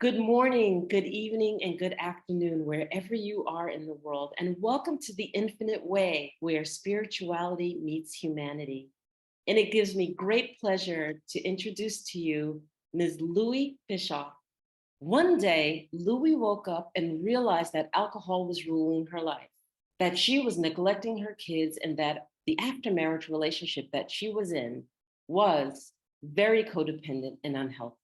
Good morning, good evening, and good afternoon, wherever you are in the world. And welcome to the Infinite Way, where spirituality meets humanity. And it gives me great pleasure to introduce to you Ms. Louie Bishhoff. One day, Louie woke up and realized that alcohol was ruling her life, that she was neglecting her kids, and that the after-marriage relationship that she was in was very codependent and unhealthy.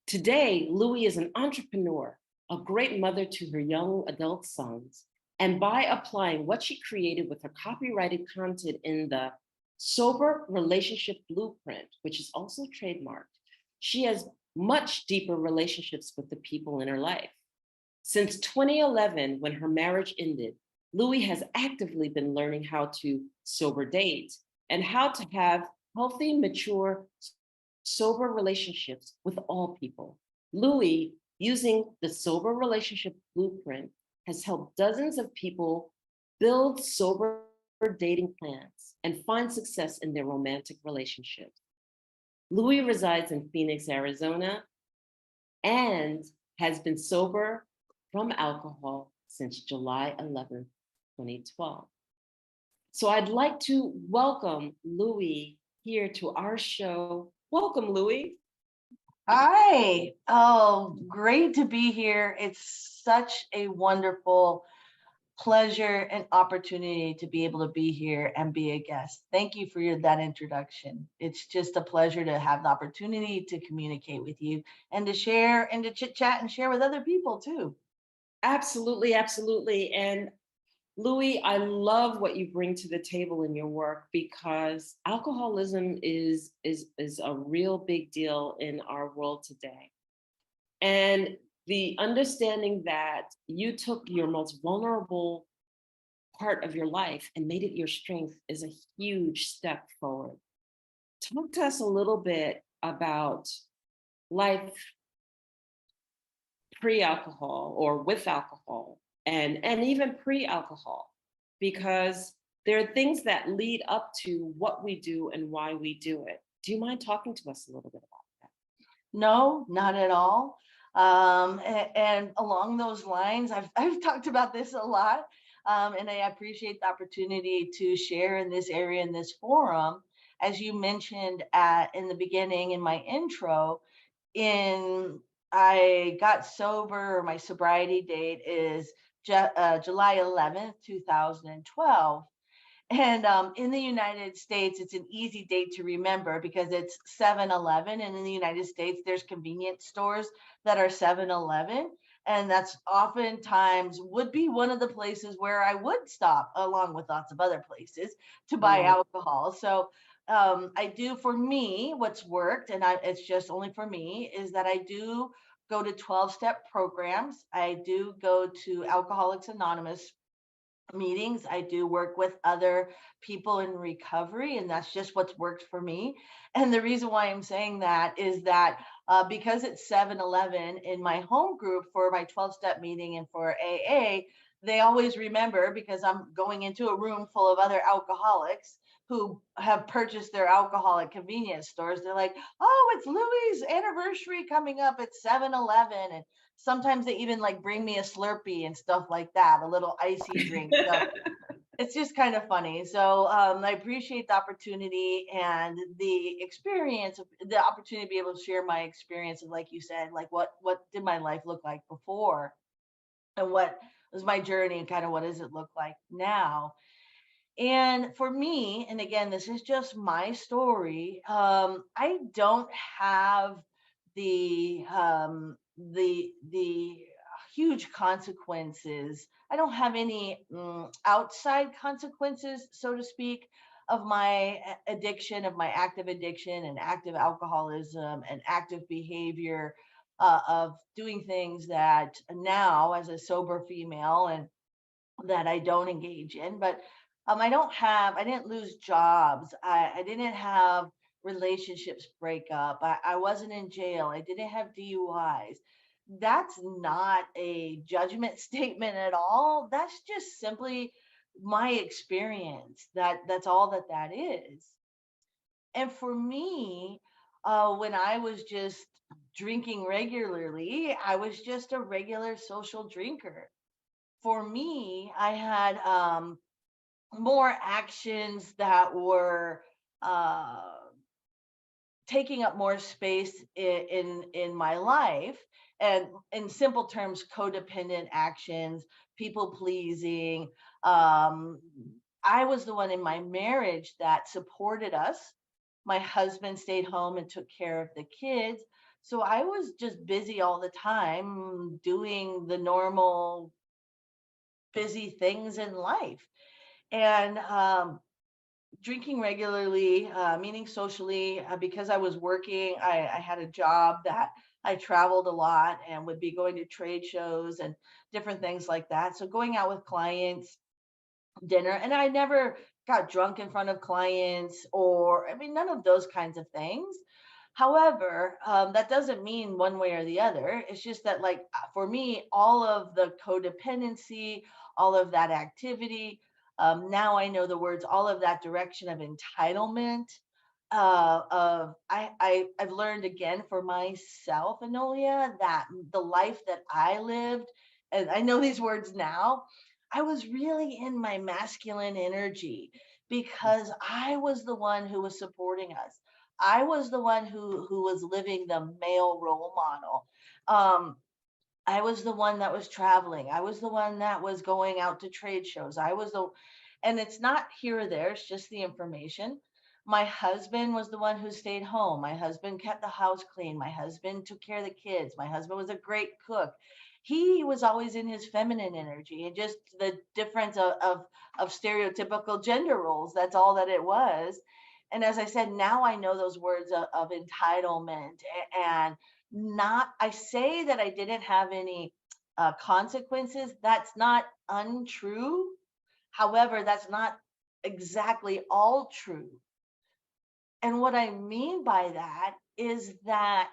Today, Louie is an entrepreneur, a great mother to her young adult sons, and by applying what she created with her copyrighted content in the Sober Relationship Blueprint, which is also trademarked, she has much deeper relationships with the people in her life. Since 2011, when her marriage ended, Louie has actively been learning how to sober date and how to have healthy, mature, sober relationships with all people. Louie, using the Sober Relationship Blueprint, has helped dozens of people build sober dating plans and find success in their romantic relationships. Louie resides in Phoenix, Arizona, and has been sober from alcohol since July 11th, 2012. So I'd like to welcome Louie here to our show. Welcome, Louie. Hi. Oh, great to be here. It's such a wonderful pleasure and opportunity to be able to be here and be a guest. Thank you for that introduction. It's just a pleasure to have the opportunity to communicate with you and to share and to chit chat and share with other people too. Absolutely, absolutely. And Louie, I love what you bring to the table in your work because alcoholism is a real big deal in our world today. And the understanding that you took your most vulnerable part of your life and made it your strength is a huge step forward. Talk to us a little bit about life pre-alcohol or with alcohol and even pre-alcohol, because there are things that lead up to what we do and why we do it. Do you mind talking to us a little bit about that? No, not at all. And along those lines, I've talked about this a lot, and I appreciate the opportunity to share in this area, in this forum. As you mentioned in the beginning, in my intro, in I got sober, or my sobriety date is July 11th, 2012. And in the United States, it's an easy date to remember because it's 7-Eleven. And in the United States, there's convenience stores that are 7-Eleven. And that's oftentimes would be one of the places where I would stop, along with lots of other places, to buy Mm, alcohol. So I do, for me, what's worked, and it's just only for me, is that I do go to 12-step programs. I do go to Alcoholics Anonymous meetings. I do work with other people in recovery, and that's just what's worked for me. And the reason why I'm saying that is that because it's 7-Eleven in my home group for my 12-step meeting and for AA, they always remember, because I'm going into a room full of other alcoholics who have purchased their alcohol at convenience stores. They're like, oh, it's Louie's anniversary coming up at 7-Eleven. And sometimes they even like bring me a Slurpee and stuff like that, a little icy drink. So it's just kind of funny. So I appreciate the opportunity and the experience, of the opportunity to be able to share my experience of, like you said, like what did my life look like before, and what was my journey, and kind of what does it look like now. And for me, and again, this is just my story. I don't have the huge consequences. I don't have any outside consequences, so to speak, of my addiction, of my active addiction and active alcoholism and active behavior, of doing things that now, as a sober female, and that I don't engage in. But I didn't lose jobs. I didn't have relationships break up. I wasn't in jail. I didn't have DUIs. That's not a judgment statement at all. That's just simply my experience. That's all that is. And for me, when I was just drinking regularly, I was just a regular social drinker. For me, I had more actions that were uh, taking up more space in my life, and in simple terms, codependent actions, people pleasing. um I was the one in my marriage that supported us. My husband stayed home and took care of the kids, so I was just busy all the time doing the normal busy things in life. And drinking regularly, meaning socially, because I was working. I had a job that I traveled a lot and would be going to trade shows and different things like that. So going out with clients, dinner, and I never got drunk in front of clients, or I mean, none of those kinds of things. However, that doesn't mean one way or the other. It's just that, like, for me, all of the codependency, all of that activity, now I know the words, all of that direction of entitlement. I've learned again for myself, Anolia, that the life that I lived, and I know these words now, I was really in my masculine energy because I was the one who was supporting us. I was the one who was living the male role model. I was the one that was traveling. I was the one that was going out to trade shows. And it's not here or there, it's just the information. My husband was the one who stayed home. My husband kept the house clean. My husband took care of the kids. My husband was a great cook. He was always in his feminine energy, and just the difference of stereotypical gender roles. That's all that it was. And as I said, now I know those words of entitlement, and not, I say that I didn't have any consequences. That's not untrue. However, that's not exactly all true. And what I mean by that is that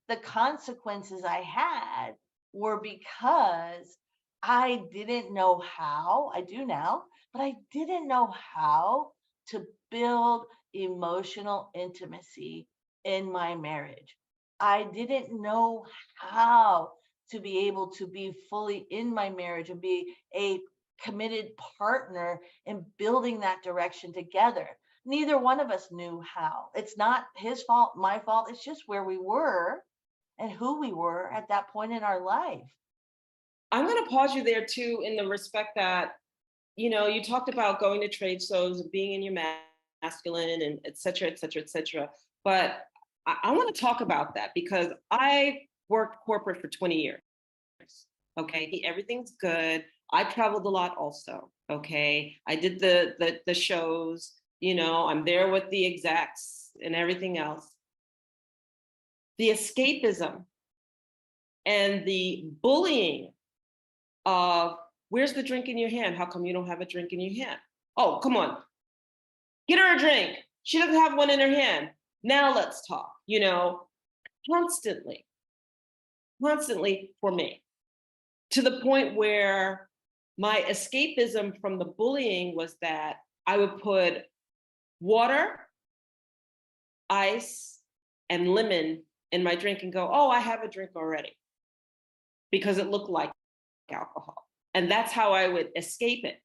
the consequences I had were because I didn't know how. I do now, but I didn't know how to build emotional intimacy in my marriage. I didn't know how to be able to be fully in my marriage and be a committed partner in building that direction together. Neither one of us knew how. It's not his fault, my fault. It's just where we were and who we were at that point in our life. I'm going to pause you there too, in the respect that, you talked about going to trade shows and being in your masculine and et cetera, et cetera, et cetera. But I want to talk about that because I worked corporate for 20 years. Okay. Everything's good. I traveled a lot also. Okay. I did the shows, I'm there with the execs and everything else. The escapism and the bullying of, where's the drink in your hand? How come you don't have a drink in your hand? Oh, come on, get her a drink. She doesn't have one in her hand. Now let's talk, constantly, constantly for me, to the point where my escapism from the bullying was that I would put water, ice, and lemon in my drink and go, oh, I have a drink already, because it looked like alcohol. And that's how I would escape it.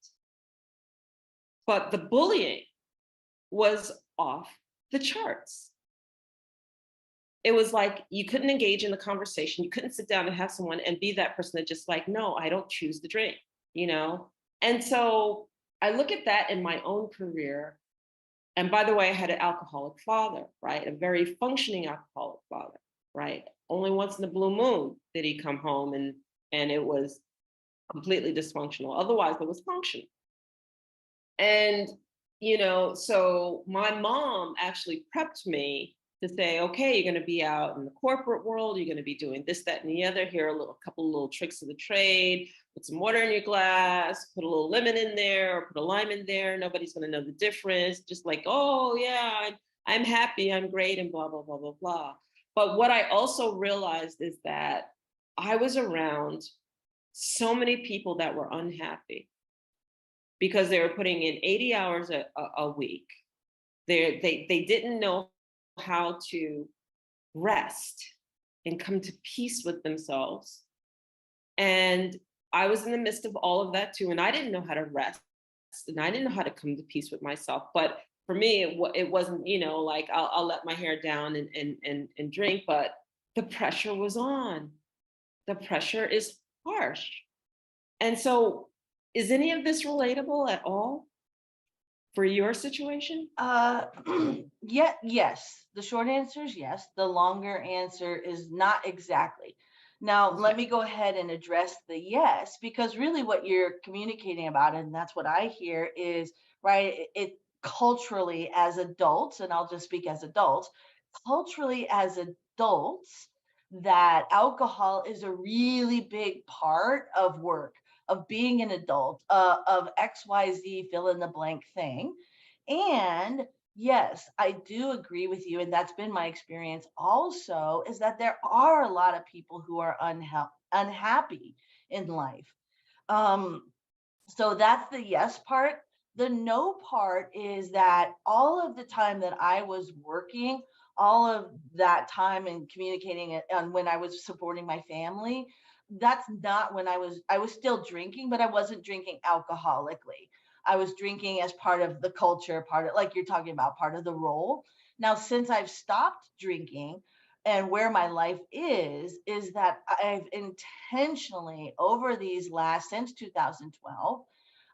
But the bullying was off the charts. It was like you couldn't engage in the conversation. You couldn't sit down and have someone and be that person that just like, no, I don't choose the drink, And so I look at that in my own career. And by the way, I had an alcoholic father, right? A very functioning alcoholic father, right? Only once in the blue moon did he come home and it was completely dysfunctional. Otherwise, it was functional. And, so my mom actually prepped me to say, okay, you're going to be out in the corporate world. You're going to be doing this, that, and the other. Here are a couple of little tricks of the trade. Put some water in your glass, put a little lemon in there, or put a lime in there. Nobody's going to know the difference. Just like, oh, yeah, I'm happy, I'm great, and blah, blah, blah, blah, blah. But what I also realized is that I was around so many people that were unhappy because they were putting in 80 hours a week. They didn't know how to rest. and come to peace with themselves. And I was in the midst of all of that too. And I didn't know how to rest and I didn't know how to come to peace with myself. But for me, it wasn't, like I'll let my hair down and drink, but the pressure was on. The pressure is harsh. And so, is any of this relatable at all for your situation? Uh, yeah, yes. The short answer is yes. The longer answer is not exactly. Now, let Okay. me go ahead and address the yes, because really what you're communicating about, and that's what I hear is, right, it culturally as adults, and I'll just speak as adults, culturally as adults, that alcohol is a really big part of work, of being an adult, of XYZ fill in the blank thing. And yes, I do agree with you. And that's been my experience also, is that there are a lot of people who are unhappy in life. Um, so that's the yes part. The no part is that all of the time that I was working, all of that time and communicating it, and when I was supporting my family, that's not when I was still drinking, but I wasn't drinking alcoholically. I was drinking as part of the culture, part of, like you're talking about, part of the role. Now, since I've stopped drinking, and where my life is that I've intentionally over these last since 2012,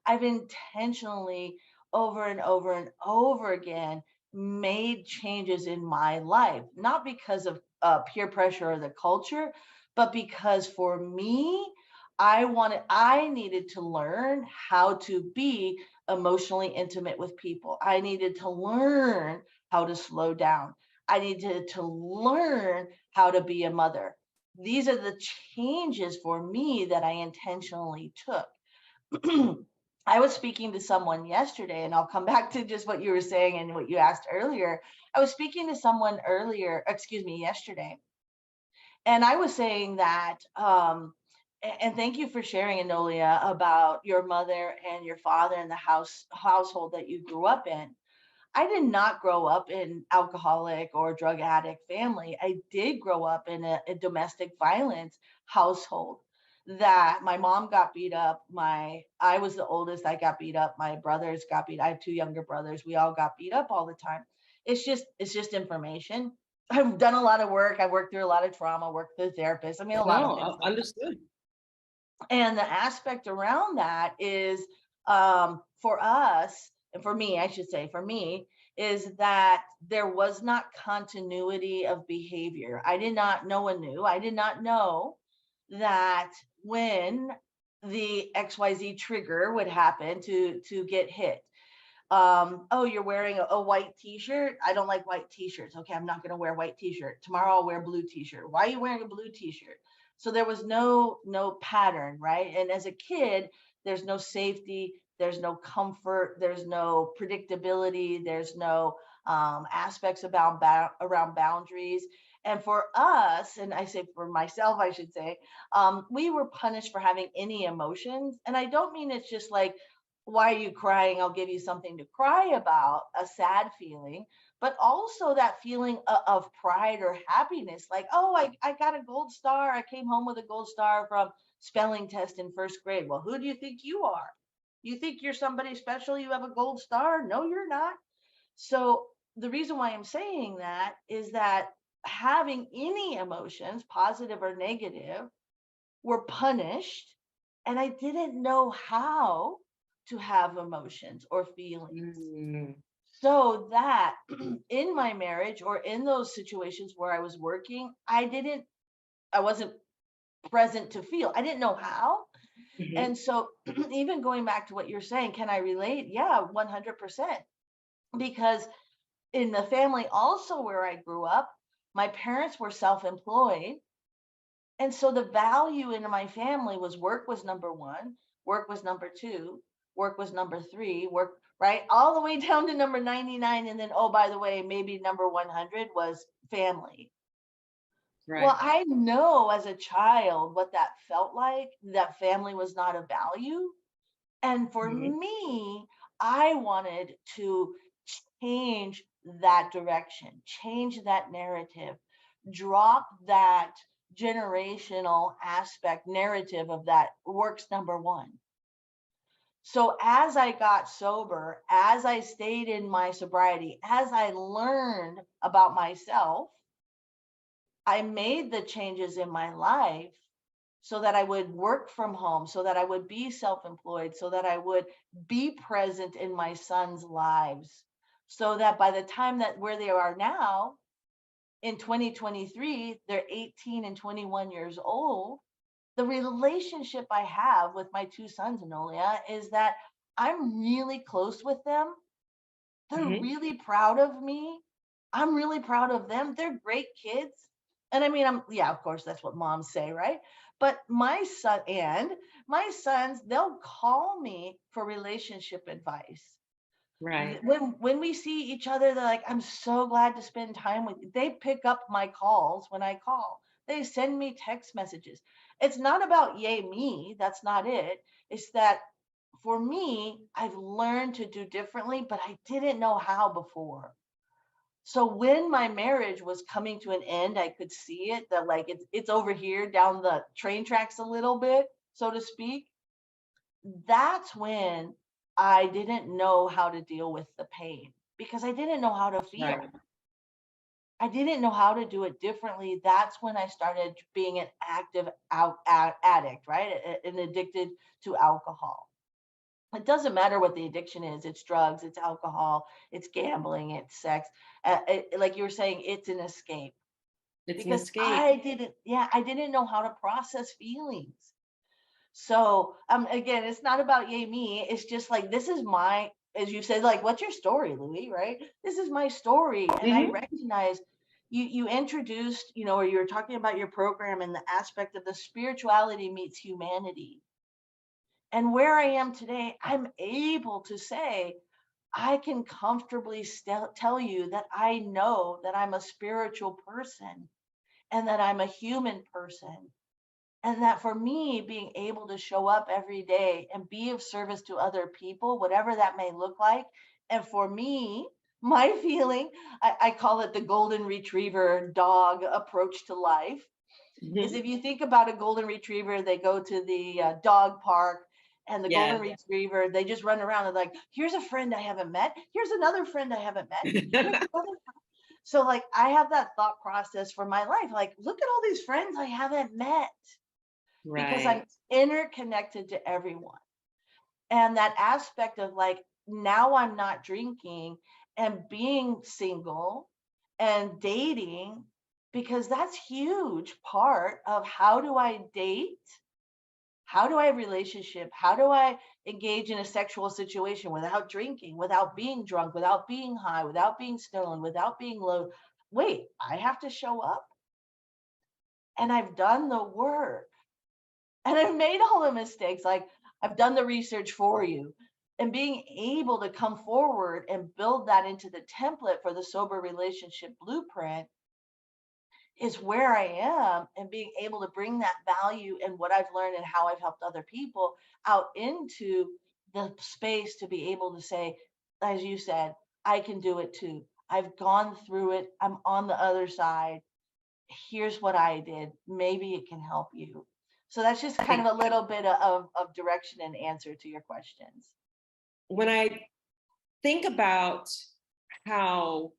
I've intentionally over and over and over again made changes in my life, not because of peer pressure or the culture, but because for me, I needed to learn how to be emotionally intimate with people. I needed to learn how to slow down. I needed to learn how to be a mother. These are the changes for me that I intentionally took. I was speaking to someone yesterday, and I'll come back to just what you were saying and what you asked earlier. I was speaking to someone yesterday, and I was saying that, and thank you for sharing, Anolia, about your mother and your father and the household that you grew up in. I did not grow up in alcoholic or drug addict family. I did grow up in a domestic violence household that my mom got beat up. I was the oldest. I got beat up. My brothers got beat. I have two younger brothers. We all got beat up all the time. It's just information. I've done a lot of work. I worked through a lot of trauma, worked with therapists. I mean, a lot of No, things like understood. and the aspect around that is for us, and for me, I should say, for me, is that there was not continuity of behavior. I did not, no one knew. I did not know that when the XYZ trigger would happen to get hit. Oh, you're wearing a white t-shirt. I don't like white t-shirts. Okay, I'm not going to wear a white t-shirt. Tomorrow I'll wear a blue t-shirt. Why are you wearing a blue t-shirt? So there was no pattern, right? And as a kid, there's no safety, there's no comfort, there's no predictability, there's no aspects about around boundaries. And for us, and I say for myself, I should say, we were punished for having any emotions. And I don't mean it's just like, why are you crying? I'll give you something to cry about, a sad feeling, but also that feeling of pride or happiness. Like, oh, I got a gold star. I came home with a gold star from spelling test in first grade. Well, who do you think you are? You think you're somebody special? You have a gold star? No, you're not. So the reason why I'm saying that is that having any emotions, positive or negative, were punished, and I didn't know how to have emotions or feelings. Mm, So that in my marriage or in those situations where I was working, I wasn't present to feel. I didn't know how. mhm. And so even going back to what you're saying, can I relate? Yeah, 100%. Because in the family also where I grew up, my parents were self-employed. And so the value in my family was work was number one, work was number two, work was number three, work, right? All the way down to number 99. And then, oh, by the way, maybe number 100 was family. Well, Right. I know as a child what that felt like, that family was not a value. And for Mhm. me, I wanted to change that direction, change that narrative, drop that generational aspect narrative of that works number one. So as I got sober, as I stayed in my sobriety, as I learned about myself, I made the changes in my life so that I would work from home, so that I would be self-employed, so that I would be present in my sons' lives, so that by the time that where they are now in 2023, they're 18 and 21 years old. The relationship I have with my two sons, Nolia, is that I'm really close with them. They're Mhm. really proud of me. I'm really proud of them. They're great kids. And I mean, yeah, of course, that's what moms say, right? But my sons, they'll call me for relationship advice. Right. When we see each other, they're like, I'm so glad to spend time with you. They pick up my calls when I call. They send me text messages. It's not about yay me. That's not it. It's that for me, I've learned to do differently, but I didn't know how before. So when my marriage was coming to an end, I could see it that like it's over here down the train tracks a little bit, so to speak. That's when I didn't know how to deal with the pain because I didn't know how to Right. feel. I didn't know how to do it differently. That's when I started being an active addict, right? And addicted to alcohol. It doesn't matter what the addiction is. It's drugs, it's alcohol, it's gambling, it's sex. Like you were saying, it's an escape It's an because escape. I didn't know how to process feelings. So again, it's not about yay me. It's just like this is my, as you said, like what's your story, Louie? Right? This is my story, and I Mhm. recognize you introduced, or you were talking about your program and the aspect of the spirituality meets humanity. And where I am today, I'm able to say I can comfortably tell you that I know that I'm a spiritual person and that I'm a human person and that for me, being able to show up every day and be of service to other people, whatever that may look like. And for me, my feeling, I call it the golden retriever dog approach to life, is Mhm. if you think about a golden retriever, they go to the dog park and the golden Yeah. retriever, they just run around and like, here's a friend I haven't met. Here's another friend I haven't met. Here's another. So like I have that thought process for my life. Like, look at all these friends I haven't met because I'm Right. interconnected to everyone. And that aspect of like, now I'm not drinking and being single and dating because that's huge part of how do I date? How do I have relationship? How do I engage in a sexual situation without drinking, without being drunk, without being high, without being stoned, without being low? Wait, I have to show up and I've done the work. And I've made all the mistakes. Like I've done the research for you. And being able to come forward and build that into the template for the sober relationship blueprint is where I am. And being able to bring that value and what I've learned and how I've helped other people out into the space to be able to say, as you said, I can do it too. I've gone through it. I'm on the other side. Here's what I did. Maybe it can help you. So that's just kind of Like a little bit of direction and answer to your questions. when I think about how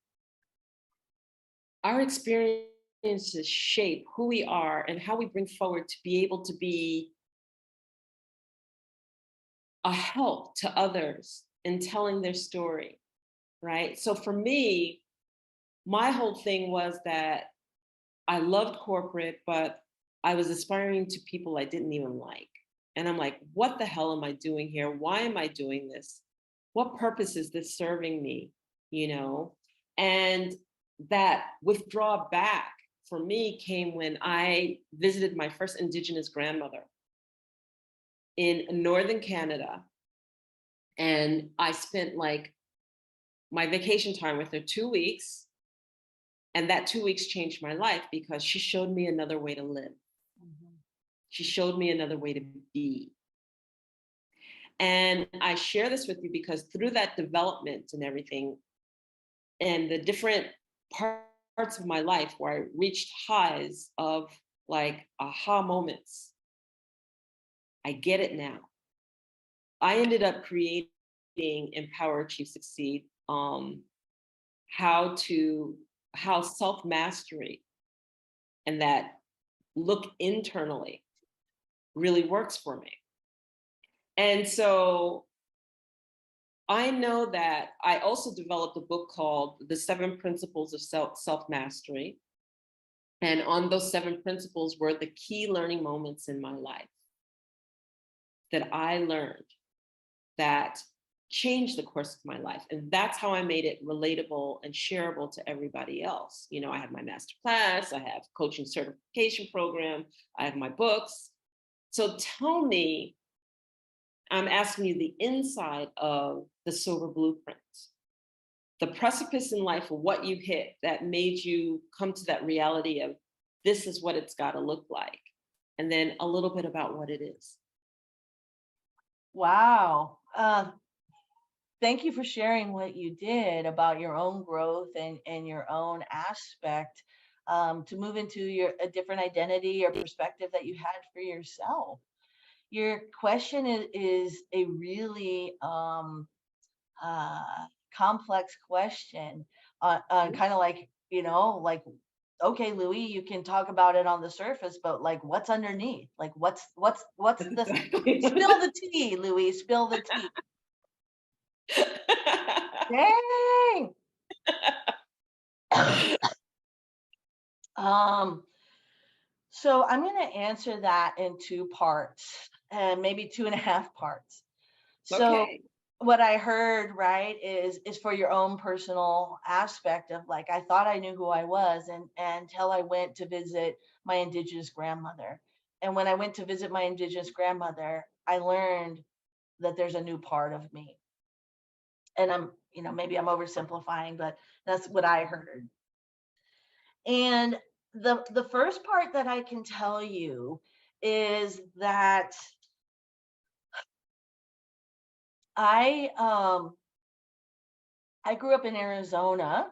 our experiences shape who we are and how we bring forward to be able to be a help to others in telling their story, right? So for me, my whole thing was that I loved corporate, but I was aspiring to people I didn't even like. And I'm like, what the hell am I doing here? Why am I doing this? What purpose is this serving me? You know? And that withdraw back for me came when I visited my first Indigenous grandmother in Northern Canada. And I spent like my vacation time with her 2 weeks. And that 2 weeks changed my life because she showed me another way to live. Mhm. She showed me another way to be. And I share this with you because through that development and everything, and the different parts parts of my life where I reached highs of like aha moments. I get it now. I ended up creating Empower Achieve Succeed, how to how self-mastery and that look internally really works for me. And so I know that I also developed a book called The Seven Principles of Self-Mastery. And on those seven principles were the key learning moments in my life that I learned that changed the course of my life. And that's how I made it relatable and shareable to everybody else. You know, I have my master class, I have coaching certification program, I have my books. So tell me, I'm asking you the inside of the silver blueprint, the precipice in life of what you hit that made you come to that reality of this is what it's got to look like. And then a little bit about what it is. Wow. Thank you for sharing what you did about your own growth and your own aspect, to move into a different identity or perspective that you had for yourself. Your question is a really uh, complex question, kind of like, like, okay, Louie, you can talk about it on the surface, but like, what's underneath? Like, what's That's the exactly. spill the tea, Louie, spill the tea. Dang. Um, so I'm going to answer that in two parts, and maybe two and a half parts. So Okay. what I heard, right, is for your own personal aspect of like, I thought I knew who I was, and until I went to visit my indigenous grandmother. And when I went to visit my indigenous grandmother, I learned that there's a new part of me. And maybe I'm oversimplifying, but that's what I heard. And the first part that I can tell you is that I I grew up in Arizona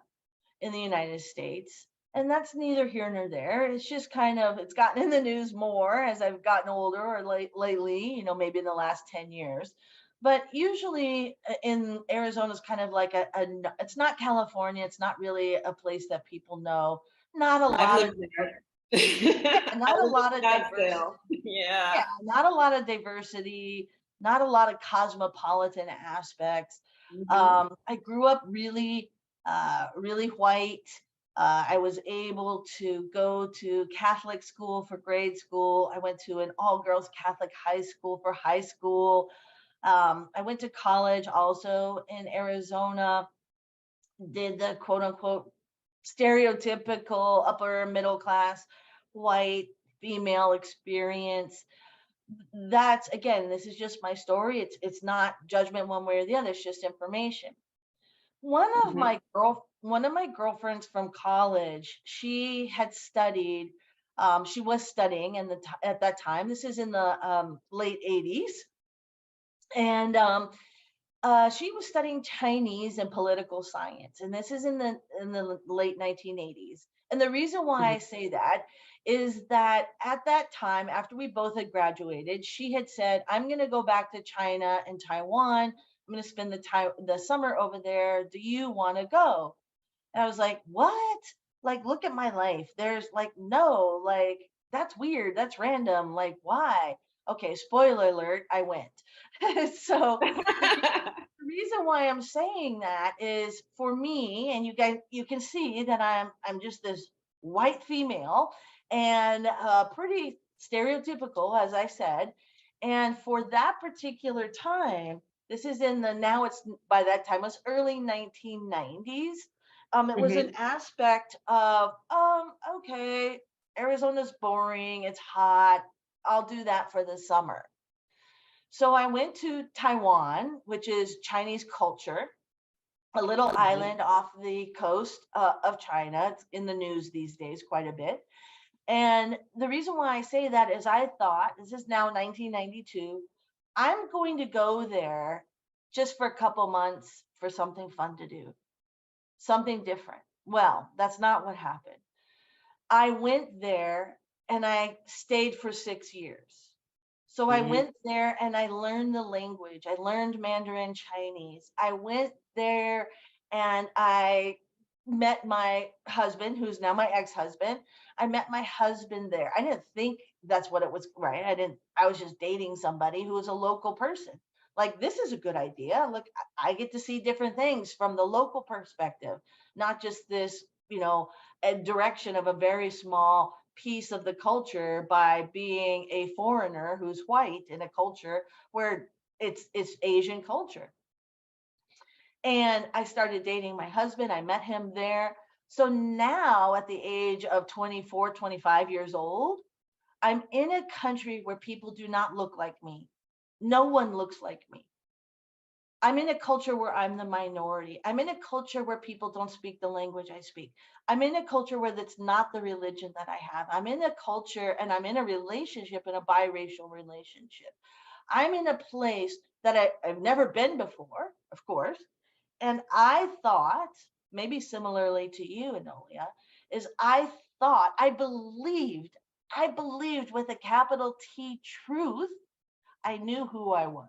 in the United States, and that's neither here nor there. It's just kind of it's gotten in the news more as I've gotten older or lately, maybe in the last 10 years. But usually in Arizona is kind of like it's not California, it's not really a place that people know. Not a I've lot of lived there. Yeah, I not a lived lot in of diversity. Scottsdale. Yeah. Yeah, not a lot of diversity, not a lot of cosmopolitan aspects. Mhm. I grew up really white. I was able to go to Catholic school for grade school. I went to an all girls Catholic high school for high school. I went to college also in Arizona, did the quote unquote stereotypical upper middle class white female experience. That's, again, this is just my story. It's not judgment one way or the other, it's just information. Mhm. One of my girlfriends from college, she had studied, she was studying at that time. This is in the late 80s. And she was studying Chinese and political science, and this is in the late 1980s. And the reason why I Mhm. say that is that at that time, after we both had graduated, she had said, "I'm going to go back to China and Taiwan. I'm going to spend the summer over there. Do you want to go?" And I was like, "What? Like, look at my life. There's like, no, like, that's weird. That's random. Like, why?" Okay, spoiler alert, I went. So the reason why I'm saying that is for me, and you guys, you can see that I'm just this white female and pretty stereotypical, as I said. And for that particular time, this is in the now it's by that time it was early 1990s. It was an Mhm. aspect of okay, Arizona's boring, it's hot. I'll do that for the summer. So I went to Taiwan, which is Chinese culture, a little Mhm. island off the coast of China. It's in the news these days quite a bit. And the reason why I say that is I thought, this is now 1992, I'm going to go there just for a couple months for something fun to do, something different. Well, that's not what happened. I went there and I stayed for 6 years. So I Mhm. went there and I learned the language. I learned Mandarin Chinese. I went there and I met my husband, who's now my ex-husband. I met my husband there. I didn't think that's what it was, right? I was just dating somebody who was a local person. Like, this is a good idea. Look, I get to see different things from the local perspective, not just this, a direction of a very small piece of the culture by being a foreigner who's white in a culture where it's Asian culture. And I started dating my husband. I met him there. So now at the age of 24, 25 years old, I'm in a country where people do not look like me. No one looks like me. I'm in a culture where I'm the minority. I'm in a culture where people don't speak the language I speak. I'm in a culture where that's not the religion that I have. I'm in a culture and I'm in a relationship, in a biracial relationship. I'm in a place that I've never been before, of course. And I thought, maybe similarly to you, Enolia, is I believed with a capital T truth, I knew who I was.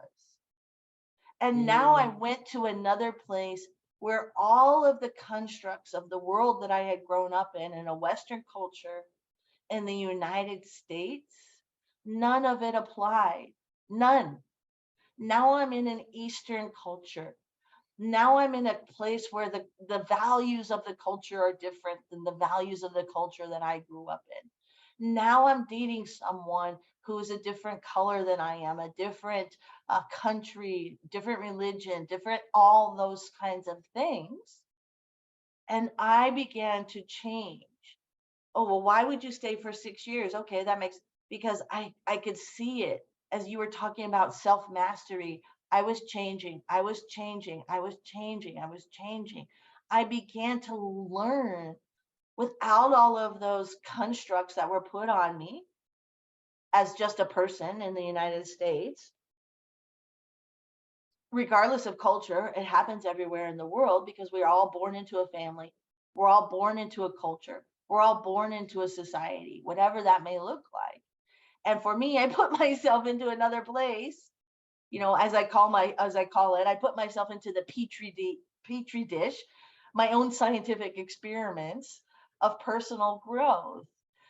And now I Mhm. went to another place where all of the constructs of the world that I had grown up in a Western culture in the United States, none of it applied. None. Now I'm in an Eastern culture. Now I'm in a place where the values of the culture are different than the values of the culture that I grew up in. Now I'm dating someone who's a different color than I am, a different country, different religion, different, all those kinds of things. And I began to change. Oh, well, why would you stay for 6 years? Okay, that makes, because I could see it as you were talking about self mastery. I was changing. I was changing. I was changing. I was changing. I began to learn without all of those constructs that were put on me as just a person in the United States. Regardless of culture, it happens everywhere in the world because we are all born into a family. We're all born into a culture. We're all born into a society, whatever that may look like. And for me, I put myself into another place, as I call it, I put myself into the petri dish, my own scientific experiments of personal growth.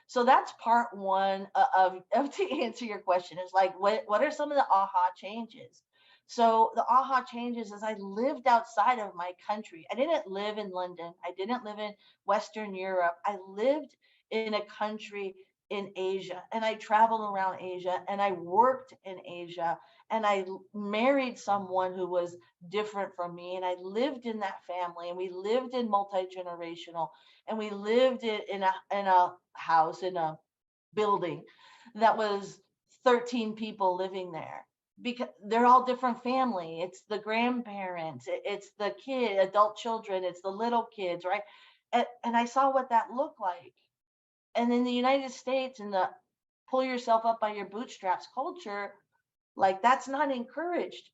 So that's part one of to answer your question, is like, what are some of the aha changes? So the aha changes is I lived outside of my country. I didn't live in London. I didn't live in Western Europe. I lived in a country in Asia, and I traveled around Asia, and I worked in Asia, and I married someone who was different from me, and I lived in that family, and we lived in multi-generational, and we lived in a house, in a building that was 13 people living there, because they're all different family. It's the grandparents, it's the adult children, it's the little kids, right? And I saw what that looked like. And in the United States, in the pull yourself up by your bootstraps culture, like, that's not encouraged.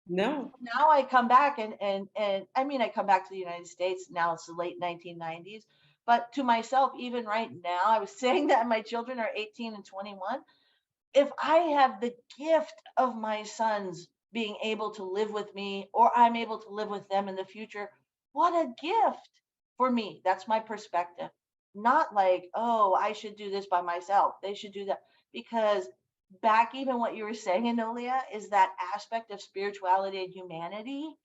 No. Now I come back, and I mean, I come back to the United States now. It's the late 1990s, but to myself, even right now, I was saying that my children are 18 and 21. If I have the gift of my sons being able to live with me, or I'm able to live with them in the future, what a gift for me. That's my perspective. Not like, oh, I should do this by myself. They should do that. Because back, even what you were saying, Enolia, is that aspect of spirituality and humanity,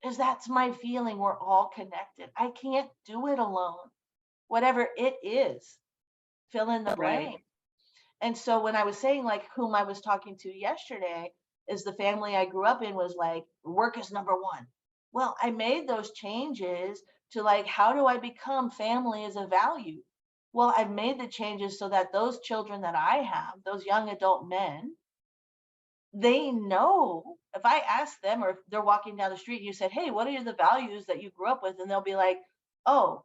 is that's my feeling. We're all connected. I can't do it alone. Whatever it is, fill in the Right. blank. And so when I was saying, like, whom I was talking to yesterday, is the family I grew up in was like, work is number one. Well, I made those changes to, like, how do I become family as a value? Well, I've made the changes so that those children that I have, those young adult men, they know, if I ask them, or if they're walking down the street and you said, hey, what are the values that you grew up with? And they'll be like, oh,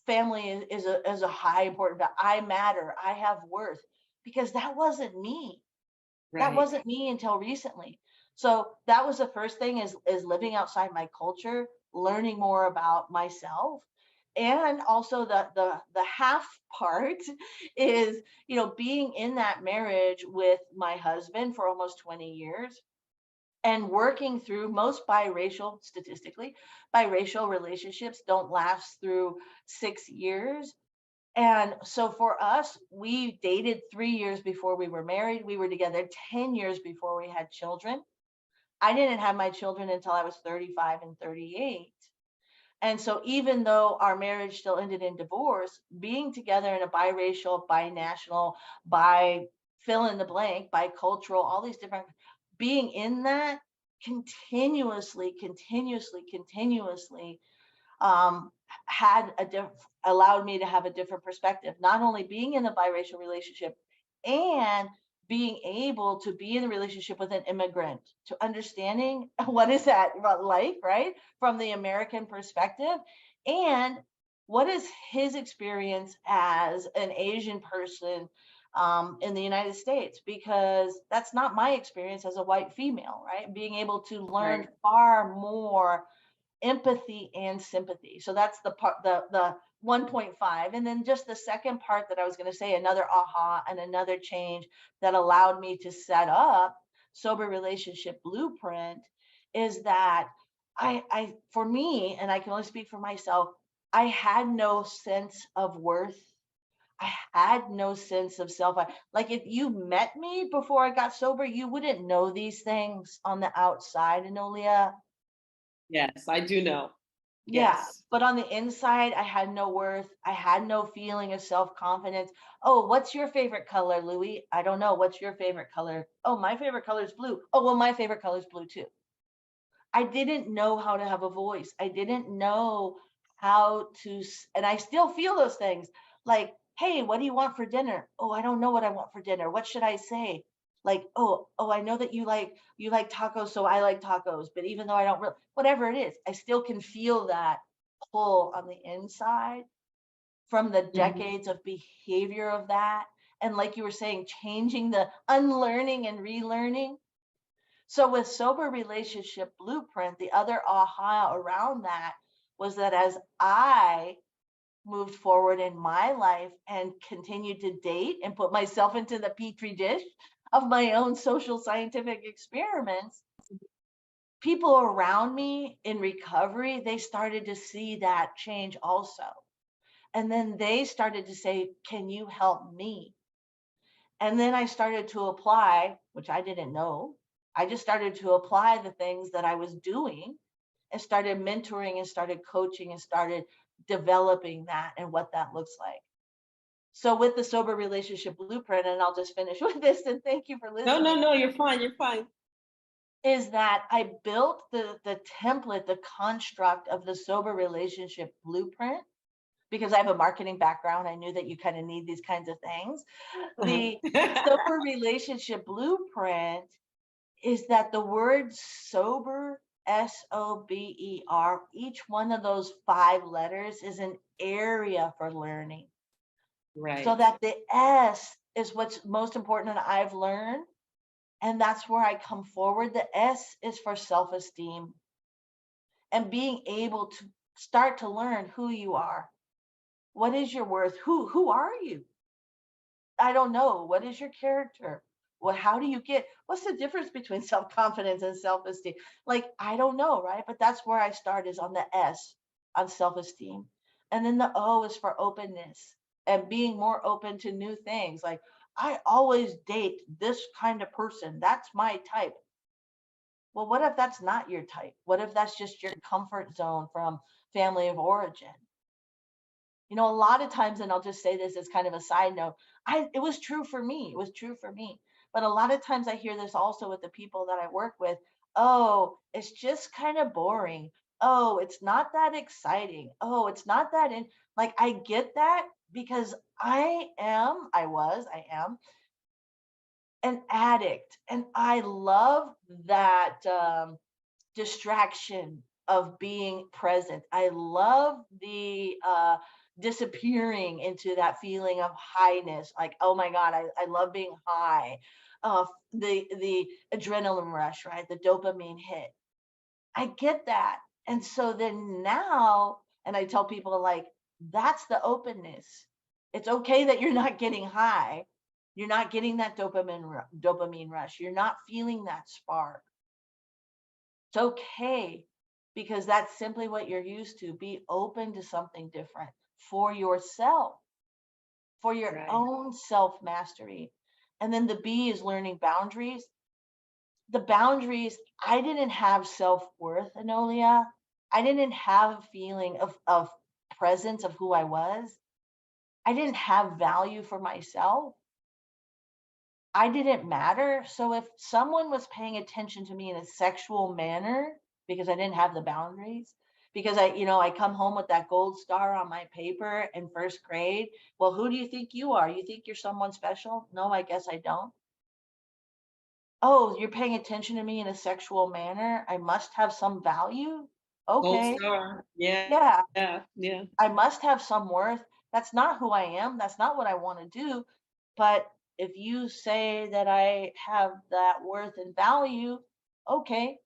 family is a high important value. I matter. I have worth. Because that wasn't me. That Right. wasn't me until recently. So that was the first thing, is living outside my culture, learning more about myself, and also the half part is, being in that marriage with my husband for almost 20 years and working through most biracial, statistically, biracial relationships don't last through 6 years. And so for us, we dated 3 years before we were married. We were together 10 years before we had children. I didn't have my children until I was 35 and 38. And so even though our marriage still ended in divorce, being together in a biracial, binational, by fill in the blank, bicultural, all these different, being in that continuously, um, had allowed me to have a different perspective, not only being in a biracial relationship and being able to be in a relationship with an immigrant, to understanding what is that like, right? From the American perspective, and what is his experience as an Asian person in the United States, because that's not my experience as a white female, right? Being able to learn Right. far more empathy and sympathy. So that's the part, the 1.5. And then just the second part that I was going to say, another aha and another change that allowed me to set up sober relationship blueprint is that I for me, and I can only speak for myself, I had no sense of worth. I had no sense of self. Like if you met me before I got sober, you wouldn't know these things on the outside, Anolia. Yes, I do know. Yeah, Yes. but on the inside, I had no worth. I had no feeling of self-confidence. Oh, what's your favorite color, Louie? I don't know. What's your favorite color? Oh, my favorite color is blue. Oh, well, my favorite color is blue too. I didn't know how to have a voice. I didn't know how to, and I still feel those things. Like, hey, what do you want for dinner? Oh, I don't know what I want for dinner. What should I say? Like, oh, I know that you like tacos, so I like tacos. But even though I don't really, whatever it is, I still can feel that pull on the inside from the Mhm. decades of behavior of that. And like you were saying, changing the unlearning and relearning. So with sober relationship blueprint, the other aha around that was that as I moved forward in my life and continued to date and put myself into the petri dish of my own social scientific experiments, people around me in recovery, they started to see that change also. And then they started to say, "Can you help me?" And then I started to apply, which I didn't know. I just started to apply the things that I was doing and started mentoring and started coaching and started developing that and what that looks like. So with the sober relationship blueprint, and I'll just finish with this and thank you for No, no, listening, no, you're fine. You're fine. is that I built the template, the construct of the sober relationship blueprint because I have a marketing background. I knew that you kind of need these kinds of things. The Uh-huh. sober relationship blueprint is that the word sober, SOBER, each one of those 5 letters is an area for learning. So Right. that the S is what's most important and I've learned. And that's where I come forward. The S is for self esteem and being able to start to learn who you are. What is your worth? Who are you? I don't know. What is your character? Well, how do you what's the difference between self-confidence and self-esteem? Like, I don't know, right? But that's where I start is on the S, on self-esteem. And then the O is for openness and being more open to new things. Like, I always date this kind of person. That's my type. Well, what if that's not your type? What if that's just your comfort zone from family of origin? A lot of times, and I'll just say this as kind of a side note, it was true for me. It was true for me. But a lot of times I hear this also with the people that I work with. Oh, it's just kind of boring. Oh, it's not that exciting. Oh, it's not that in like I get that because I am an addict and I love that distraction of being present. I love the disappearing into that feeling of highness. Like, oh my God, I love being high. The adrenaline rush, right? The dopamine hit. I get that. And so then now, and I tell people like, That's the openness. It's okay that you're not getting high. You're not getting that dopamine rush. You're not feeling that spark. It's okay because that's simply what you're used to. Be open to something different for yourself, for your Right. own self mastery. And then the B is learning boundaries. The boundaries, I didn't have self worth, Anolia. I didn't have a feeling of presence of who I was. I didn't have value for myself. I didn't matter. So if someone was paying attention to me in a sexual manner because I didn't have the boundaries, because I come home with that gold star on my paper in first grade. Well, who do you think you are? You think you're someone special? No, I guess I don't. Oh, you're paying attention to me in a sexual manner. I must have some value. Gold Okay. star. Yeah. Yeah, Yeah. Yeah. I must have some worth. That's not who I am. That's not what I want to do. But if you say that I have that worth and value, okay.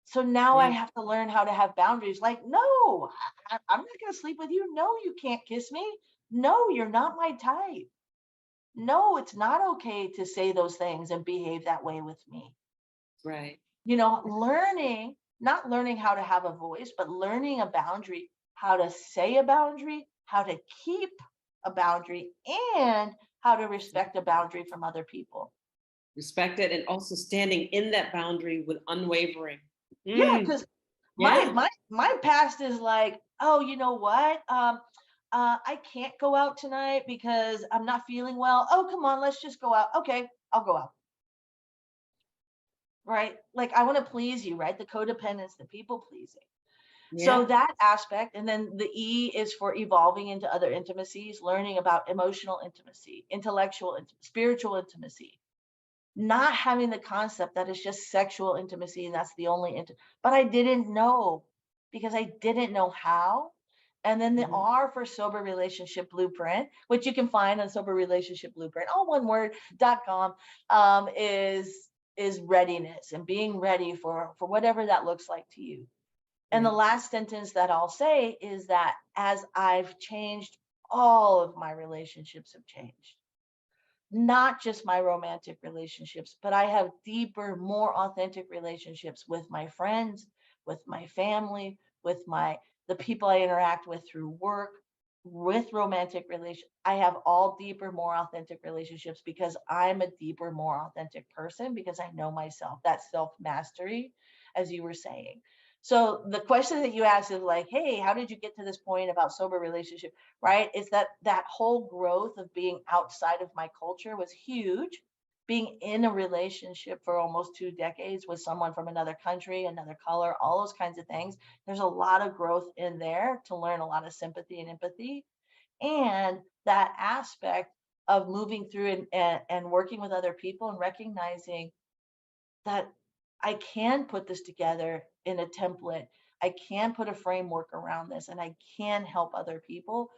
So now I Yeah. have to learn how to have boundaries. Like, no, I'm not going to sleep with you. No, you can't kiss me. No, you're not my type. No, it's not okay to say those things and behave that way with me. Right. Learning, not learning how to have a voice, but learning a boundary, how to say a boundary, how to keep a boundary, and how to respect a boundary from other people. Respect it, and also standing in that boundary with unwavering. Yeah, Mm, because my yeah. my past is like, oh, you know what? I can't go out tonight because I'm not feeling well. Oh, come on, let's just go out. Okay, I'll go out. Right? Like I want to please you, right? The codependence, the people pleasing. So Yeah. that aspect, and then the E is for evolving into other intimacies, learning about emotional intimacy, intellectual, spiritual intimacy, not having the concept that it's just sexual intimacy and that's the only but I didn't know because I didn't know how. And then the Mhm. R for sober relationship blueprint, which you can find on sober relationship blueprint, all one word.com, is readiness and being ready for whatever that looks like to you. And the Yeah. last sentence that I'll say is that as I've changed, all of my relationships have changed. Not just my romantic relationships, but I have deeper, more authentic relationships with my friends, with my family, with the people I interact with through work, with romantic relations. I have all deeper, more authentic relationships because I'm a deeper, more authentic person because I know myself. That self mastery, as you were saying. So the question that you asked is like, hey, how did you get to this point about sober relationship? Right? Is that whole growth of being outside of my culture was huge. Being in a relationship for almost 2 decades with someone from another country, another color, all those kinds of things. There's a lot of growth in there to learn a lot of sympathy and empathy. And that aspect of moving through and working with other people and recognizing that I can put this together in a template. I can put a framework around this and I can help other people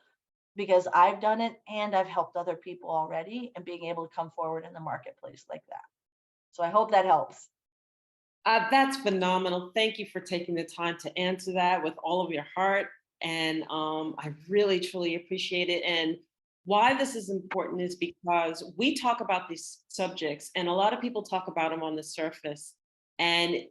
because I've done it and I've helped other people already and being able to come forward in the marketplace like that. So I hope that helps. That's phenomenal. Thank you for taking the time to answer that with all of your heart. And I really, truly appreciate it. And why this is important is because we talk about these subjects, and a lot of people talk about them on the surface. And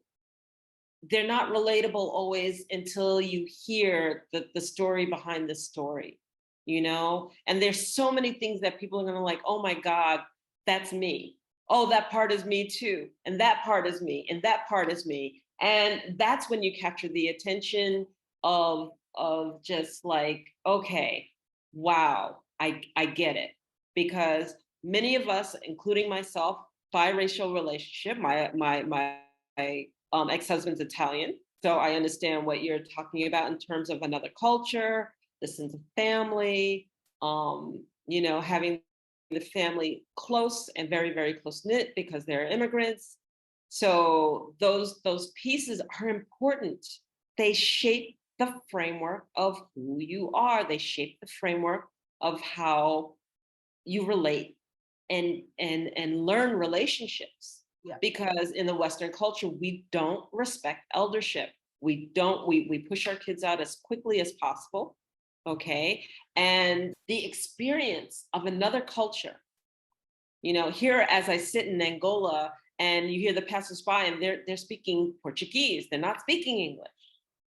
they're not relatable always until you hear the story behind the story, And there's so many things that people are going to like, oh my God, that's me. Oh, that part is me too. And that part is me. And that part is me. And that's when you capture the attention of just like, okay, wow, I get it. Because many of us, including myself, biracial relationship, my ex-husband's Italian, so I understand what you're talking about in terms of another culture, the sense of family, having the family close and very, very close knit because they're immigrants. So those pieces are important. They shape the framework of who you are. They shape the framework of how you relate and learn relationships, Yeah. because in the Western culture we don't respect eldership. We don't we push our kids out as quickly as possible, Okay. And the experience of another culture, here as I sit in Angola and you hear the passersby and they're speaking Portuguese, they're not speaking English.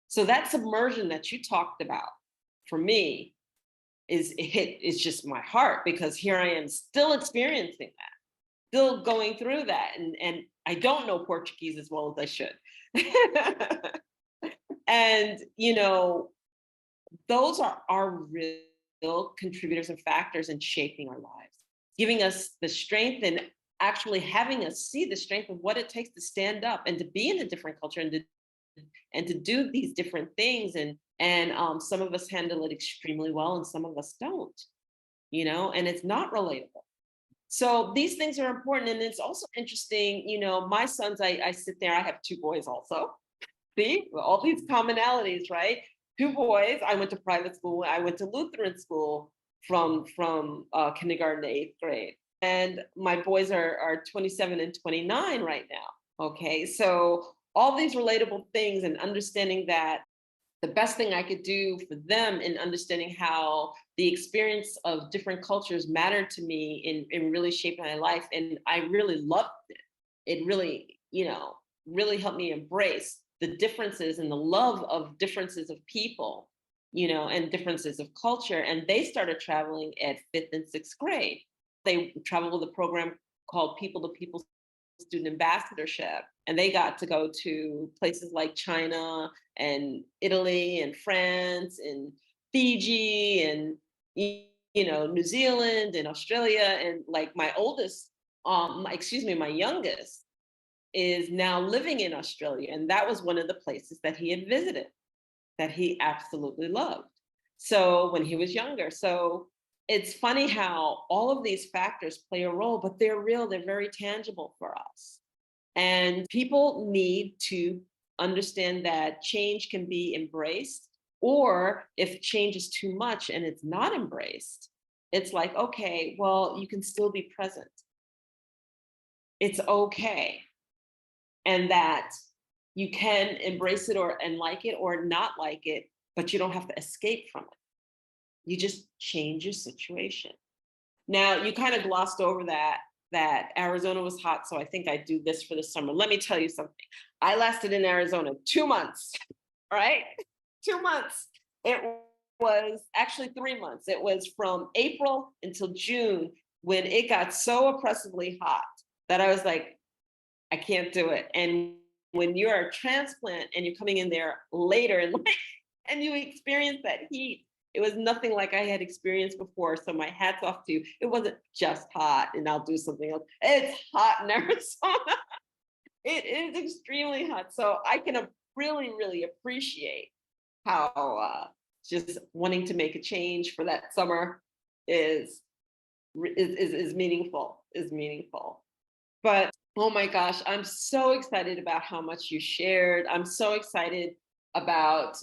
So that submersion that you talked about for me it's just my heart, because here I am still experiencing that, still going through that. And I don't know Portuguese as well as I should. And those are real contributors and factors in shaping our lives, giving us the strength and actually having us see the strength of what it takes to stand up and to be in a different culture and to do these different things. And some of us handle it extremely well and some of us don't, and it's not relatable. So these things are important. And it's also interesting, my sons, I sit there, I have two boys also. See, all these commonalities, right? Two boys. I went to private school. I went to Lutheran school from kindergarten to eighth grade, and my boys are 27 and 29 right now. Okay, so all these relatable things, and understanding that the best thing I could do for them in understanding how the experience of different cultures mattered to me in really shaping my life, and I really loved it. It really, really helped me embrace the differences and the love of differences of people, and differences of culture. And they started traveling at fifth and sixth grade. They traveled with a program called People to People Student Ambassadorship. And they got to go to places like China and Italy and France and Fiji and, New Zealand and Australia. And like my oldest, my youngest is now living in Australia. And that was one of the places that he had visited that he absolutely loved. So when he was younger. So it's funny how all of these factors play a role, but they're real, they're very tangible for us. And people need to understand that change can be embraced, or if change is too much and it's not embraced, it's like, okay, well, you can still be present. It's okay. And that you can embrace it and like it or not like it, but you don't have to escape from it. You just change your situation. Now, you kind of glossed over that Arizona was hot, so I think I'd do this for the summer. Let me tell you something. I lasted in Arizona 2 months, right? 2 months. It was actually 3 months. It was from April until June, when it got so oppressively hot that I was like, I can't do it. And when you're a transplant and you're coming in there later in life and you experience that heat, it was nothing like I had experienced before. So my hat's off to you. It wasn't just hot and I'll do something else. It's hot in Arizona. It is extremely hot. So I can really, really appreciate how just wanting to make a change for that summer is meaningful. But oh my gosh, I'm so excited about how much you shared. I'm so excited about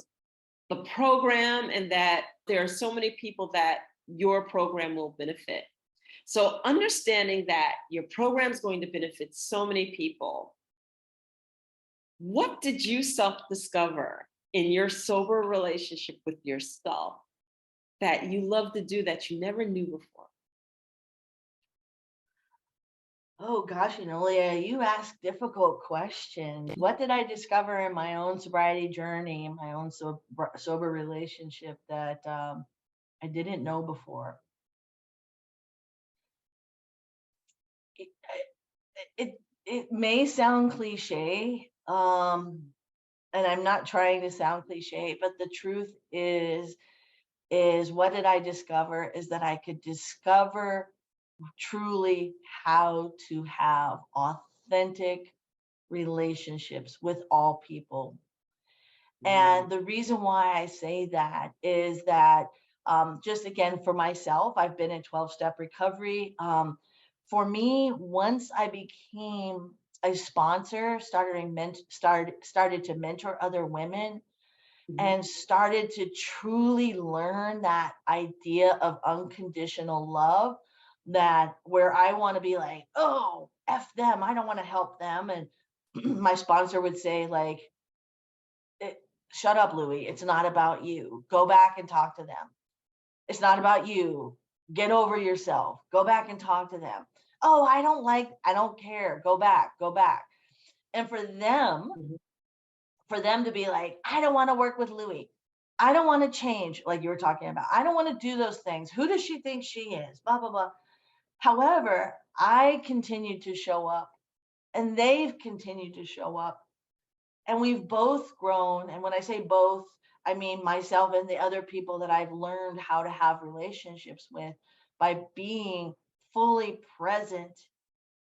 the program and that there are so many people that your program will benefit. So understanding that your program is going to benefit so many people, what did you self-discover in your sober relationship with yourself that you love to do that you never knew before? Oh gosh, Leah, you ask difficult questions. What did I discover in my own sobriety journey, my own sober relationship that I didn't know before? It, it may sound cliche, and I'm not trying to sound cliche, but the truth is what did I discover? Is that I could discover truly how to have authentic relationships with all people. Mm. And the reason why I say that is that just again for myself, I've been in 12-step recovery. For me, once I became a sponsor, started to mentor other women, Mhm. and started to truly learn that idea of unconditional love, that where I want to be like, oh, F them, I don't want to help them. And my sponsor would say, like, shut up, Louie. It's not about you. Go back and talk to them. It's not about you. Get over yourself. Go back and talk to them. Oh, I don't care. Go back, go back. And Mhm. for them to be like, I don't want to work with Louie. I don't want to change, like you were talking about. I don't want to do those things. Who does she think she is? Blah, blah, blah. However, I continued to show up and they've continued to show up. And we've both grown. And when I say both, I mean myself and the other people that I've learned how to have relationships with by being fully present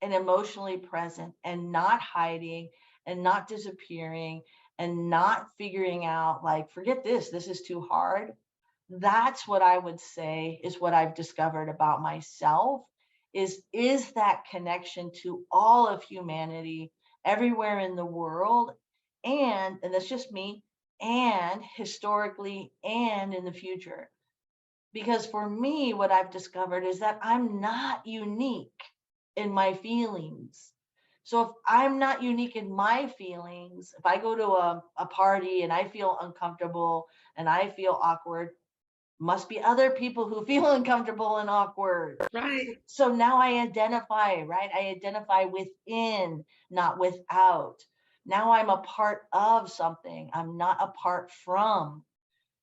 and emotionally present and not hiding and not disappearing and not figuring out like, forget this, this is too hard. That's what I would say is what I've discovered about myself is that connection to all of humanity everywhere in the world, and that's just me, and historically and in the future. Because for me, what I've discovered is that I'm not unique in my feelings. So if I'm not unique in my feelings, if I go to a party and I feel uncomfortable and I feel awkward, must be other people who feel uncomfortable and awkward. Right. So now I identify, right? I identify within, not without. Now I'm a part of something. I'm not apart from.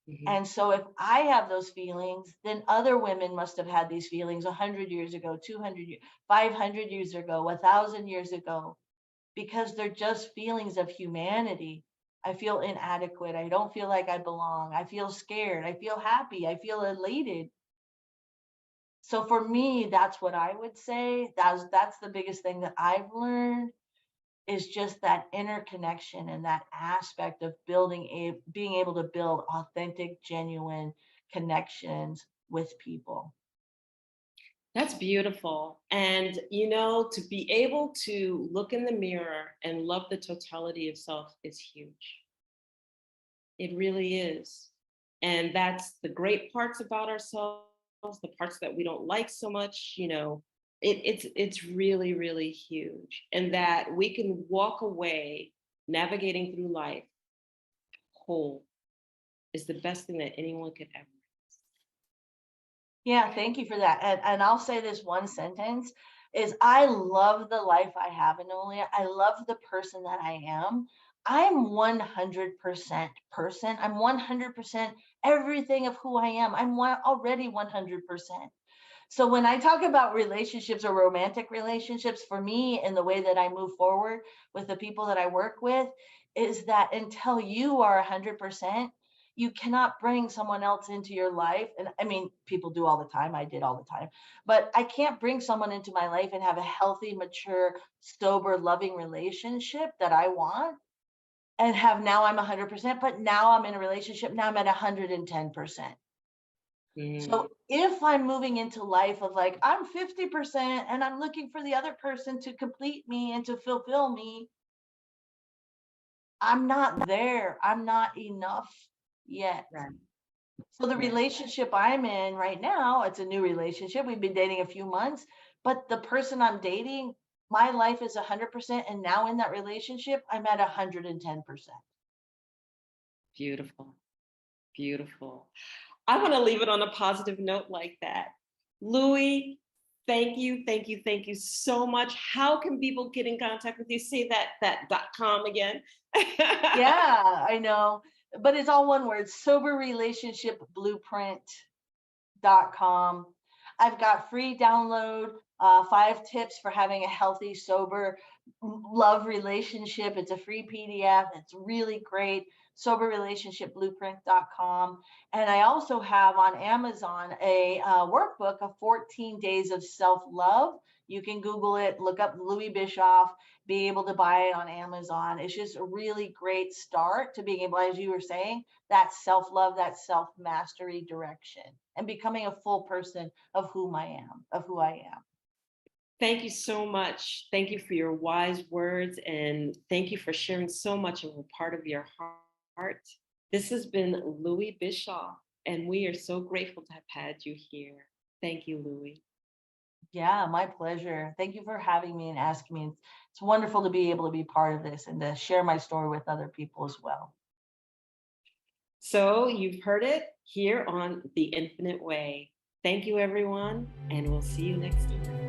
Mhm. And so if I have those feelings, then other women must have had these feelings 100 years ago, 200 years, 500 years ago, 1,000 years ago, because they're just feelings of humanity. I feel inadequate. I don't feel like I belong. I feel scared. I feel happy. I feel elated. So for me, that's what I would say. That's the biggest thing that I've learned is just that interconnection and that aspect of being able to build authentic, genuine connections with people. That's beautiful. And, to be able to look in the mirror and love the totality of self is huge. It really is. And that's the great parts about ourselves, the parts that we don't like so much, it's really, really huge. And that we can walk away navigating through life whole is the best thing that anyone could ever. Yeah, thank you for that. And I'll say this one sentence is I love the life I have, and only I love the person that I am. I'm 100% person. I'm 100% everything of who I am. Already 100%. So when I talk about relationships or romantic relationships, for me, and the way that I move forward with the people that I work with, is that until you are 100%, you cannot bring someone else into your life. And I mean, people do all the time. I did all the time. But I can't bring someone into my life and have a healthy, mature, sober, loving relationship that I want and have now I'm 100%, but now I'm in a relationship. Now I'm at 110%. Mm, So if I'm moving into life of like, I'm 50% and I'm looking for the other person to complete me and to fulfill me, I'm not there. I'm not enough yet. right, So the right. relationship I'm in right now, it's a new relationship. We've been dating a few months, but the person I'm dating, my life is 100%. And now in that relationship, I'm at 110%. Beautiful, beautiful. I want to leave it on a positive note like that. Louie, thank you, thank you, thank you so much. How can people get in contact with you? Say that .com again. Yeah, I know. But it's all one word, sober relationship blueprint.com. I've got free download, 5 tips for having a healthy, sober love relationship. It's a free PDF. It's really great. Soberrelationshipblueprint.com. And I also have on Amazon a workbook of 14 days of self love. You can Google it, look up Louie Bishhoff, be able to buy it on Amazon. It's just a really great start to being able, as you were saying, that self love, that self mastery direction, and becoming a full person of whom I am, of who I am. Thank you so much. Thank you for your wise words and thank you for sharing so much of a part of your heart. This has been Louie Bischoff, and we are so grateful to have had you here. Thank you, Louie. Yeah, my pleasure. Thank you for having me and asking me. It's wonderful to be able to be part of this and to share my story with other people as well. So you've heard it here on The Infinite Way. Thank you, everyone, and we'll see you next time.